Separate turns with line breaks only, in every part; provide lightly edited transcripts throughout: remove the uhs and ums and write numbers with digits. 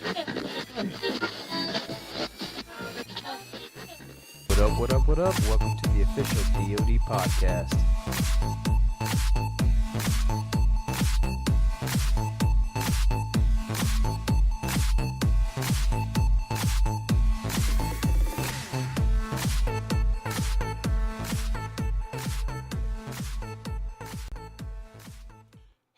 What up, what up, what up? Welcome to the official DoD podcast.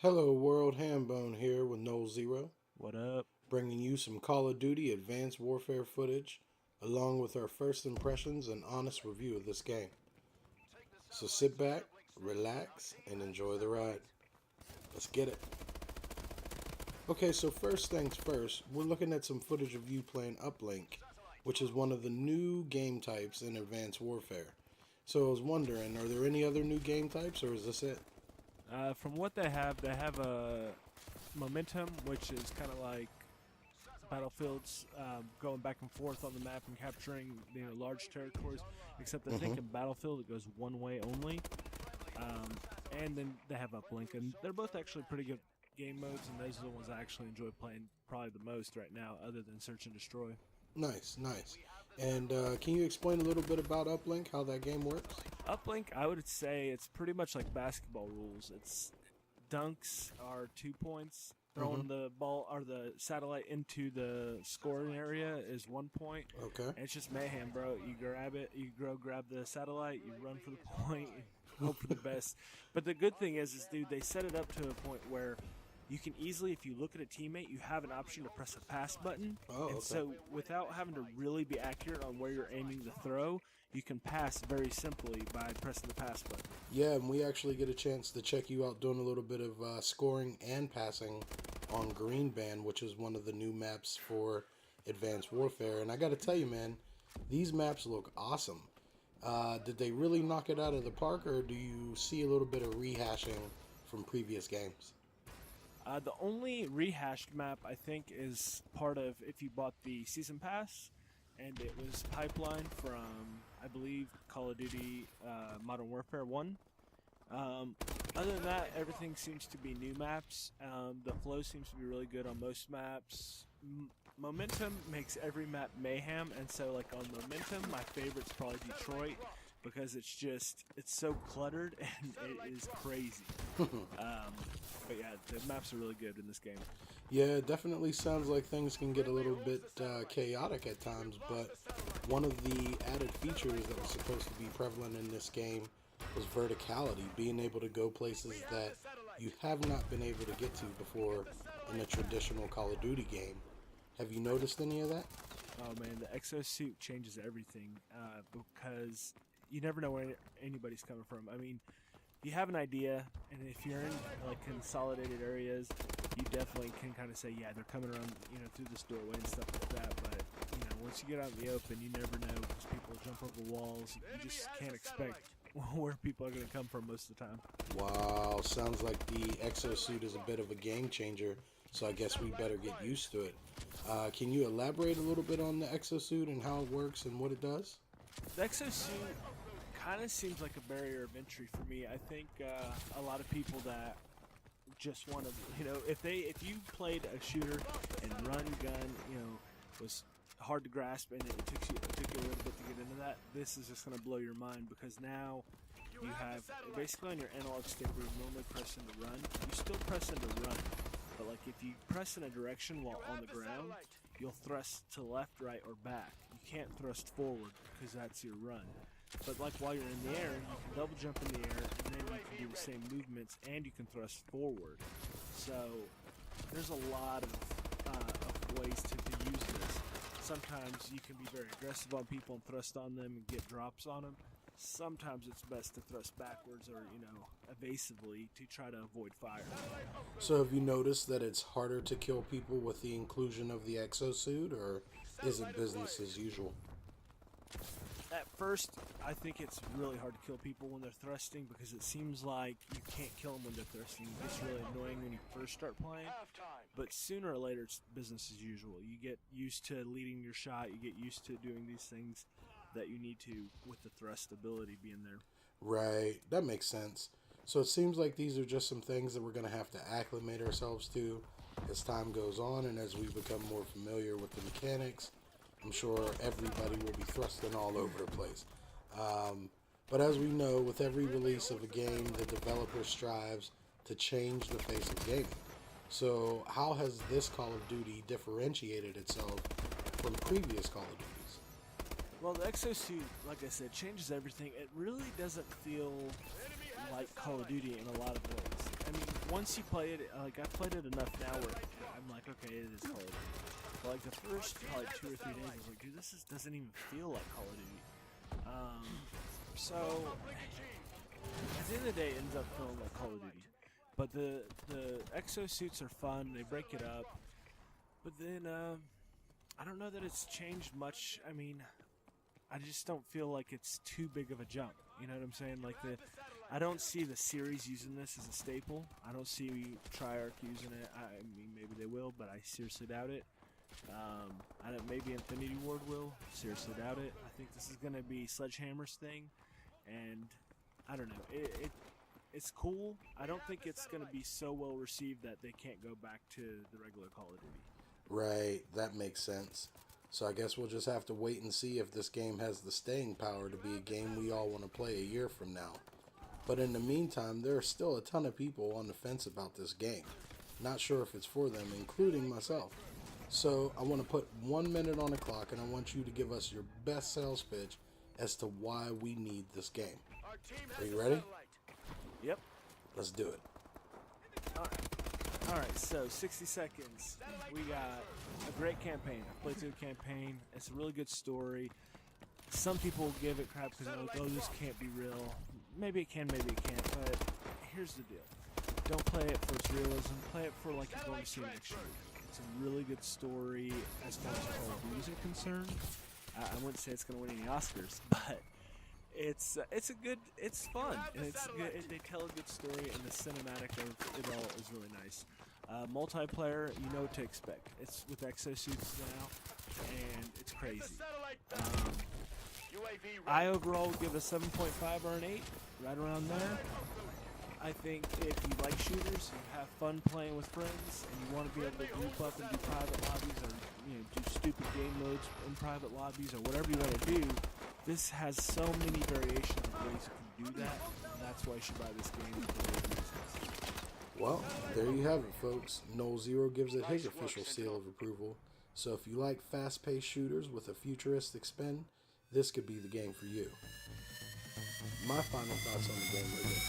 Hello world, Hambone here with Nolxero,
What up?
bringing you some Call of Duty Advanced Warfare footage, along with our first impressions and honest review of this game. So sit back, relax, and enjoy the ride. Let's get it. Okay, so first things first, we're looking at some footage of you playing Uplink, which is one of the new game types in Advanced Warfare. So I was wondering, are there any other new game types, or is this it?
From what they have a momentum, which is kind of like battlefields, going back and forth on the map and capturing large territories. Except I think in Battlefield it goes one way only. And then they have Uplink, and they're both actually pretty good game modes, and those are the ones I actually enjoy playing probably the most right now, other than Search and Destroy.
Nice. And can you explain a little bit about Uplink, how that game works?
Uplink, I would say it's pretty much like basketball rules. It's dunks are 2 points. Throwing the ball or the satellite into the scoring area is 1 point.
Okay.
And it's just mayhem, bro. You grab it, grab the satellite, you run for the point, hope for the best. But the good thing is, dude, they set it up to a point where you can easily, if you look at a teammate, you have an option to press a pass button. And so without having to really be accurate on where you're aiming the throw, you can pass very simply by pressing the pass button.
Yeah, and we actually get a chance to check you out doing a little bit of scoring and passing on Green Band, which is one of the new maps for Advanced Warfare. And I got to tell you, man, these maps look awesome. Did they really knock it out of the park, or do you see a little bit of rehashing from previous games?
The only rehashed map, I think, is part of if you bought the Season Pass, and it was Pipeline from, I believe, Call of Duty Modern Warfare 1. Other than that, everything seems to be new maps. The flow seems to be really good on most maps. Momentum makes every map mayhem, and so like on Momentum, my favorite's probably Detroit, because it's so cluttered and it is crazy. But yeah, the maps are really good in this game.
Yeah, it definitely sounds like things can get a little bit chaotic at times, but one of the added features that was supposed to be prevalent in this game was verticality, being able to go places that you have not been able to get to before in a traditional Call of Duty game. Have you noticed any of that?
Oh man, the exosuit changes everything, because you never know where anybody's coming from. I mean, you have an idea, and if you're in like consolidated areas, you definitely can kind of say, yeah, they're coming around, through this doorway and stuff like that. But once you get out in the open, you never know, because people jump over walls. You just can't expect where people are going to come from most of the time.
Wow, sounds like the exosuit is a bit of a game changer, so I guess we better get used to it. Can you elaborate a little bit on the exosuit and how it works and what it does?
The exosuit kind of seems like a barrier of entry for me. I think a lot of people that just want to, if you played a shooter and run gun, was hard to grasp, and it took you a little bit to get into that, this is just going to blow your mind, because now you have basically on your analog stick where you normally press into run, you still press into run, but like if you press in a direction while on the ground, you'll thrust to left, right, or back. You can't thrust forward because that's your run. But like while you're in the air, you can double jump in the air, and then you can do the same movements, and you can thrust forward. So there's a lot of ways to use this. Sometimes you can be very aggressive on people and thrust on them and get drops on them. Sometimes it's best to thrust backwards or, evasively to try to avoid fire.
So have you noticed that it's harder to kill people with the inclusion of the exosuit, or is it business as usual?
At first, I think it's really hard to kill people when they're thrusting, because it seems like you can't kill them when they're thrusting. It gets really annoying when you first start playing, but sooner or later it's business as usual. You get used to leading your shot, you get used to doing these things that you need to with the thrust ability being there.
Right, that makes sense. So it seems like these are just some things that we're going to have to acclimate ourselves to As time goes on and as we become more familiar with the mechanics, I'm sure everybody will be thrusting all over the place. But as we know, with every release of a game, the developer strives to change the face of gaming. So how has this Call of Duty differentiated itself from previous Call of Duties?
Well, the exosuit, like I said, changes everything. It really doesn't feel like Call of Duty in a lot of ways. I mean, once you play it, like I've played it enough now where I'm like, okay, it is Call of Duty. But like the first like 2 or 3 days, I was like, dude, this doesn't even feel like Call of Duty. So at the end of the day, it ends up feeling like Call of Duty. But the exosuits are fun. They break it up. But then I don't know that it's changed much. I mean, I just don't feel like it's too big of a jump. You know what I'm saying? Like I don't see the series using this as a staple. I don't see Treyarch using it. I mean, maybe they will, but I seriously doubt it. I don't. Maybe Infinity Ward will. Seriously doubt it. I think this is gonna be Sledgehammer's thing, and I don't know. It's cool. I don't think it's gonna be so well received that they can't go back to the regular Call of Duty.
Right, that makes sense. So I guess we'll just have to wait and see if this game has the staying power to be a game we all want to play a year from now. But in the meantime, there are still a ton of people on the fence about this game. Not sure if it's for them, including myself. So I want to put 1 minute on the clock, and I want you to give us your best sales pitch as to why we need this game. Are you ready?
Yep.
Let's do it.
Alright, so 60 seconds. We got a great campaign. I played through the campaign. It's a really good story. Some people give it crap because they're like, oh, this can't be real. Maybe it can, maybe it can't, but here's the deal. Don't play it for its realism. Play it for like you're going to see an action movie. It's a really good story as far as Call of Duty is concerned. I wouldn't say it's going to win any Oscars, but it's fun, and it's good. They tell a good story, and the cinematic of it all is really nice. Multiplayer, you know what to expect. It's with exosuits now, and it's crazy. I overall give a 7.5 or an 8, right around there. I think if you like shooters, you have fun playing with friends, and you want to be able to group up and do private lobbies, or do stupid game modes in private lobbies, or whatever you want to do, this has so many variations of ways you can do that, and that's why you should buy this game.
Well, there you have it, folks. Nolxero gives it his official seal of approval. So if you like fast-paced shooters with a futuristic spin, this could be the game for you. My final thoughts on the game are this.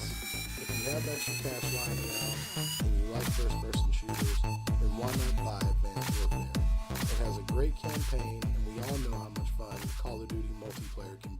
If you have extra cash lying around and you like first-person shooters, then why not buy Advanced Warfare? It has a great campaign, and we all know how much fun Call of Duty multiplayer can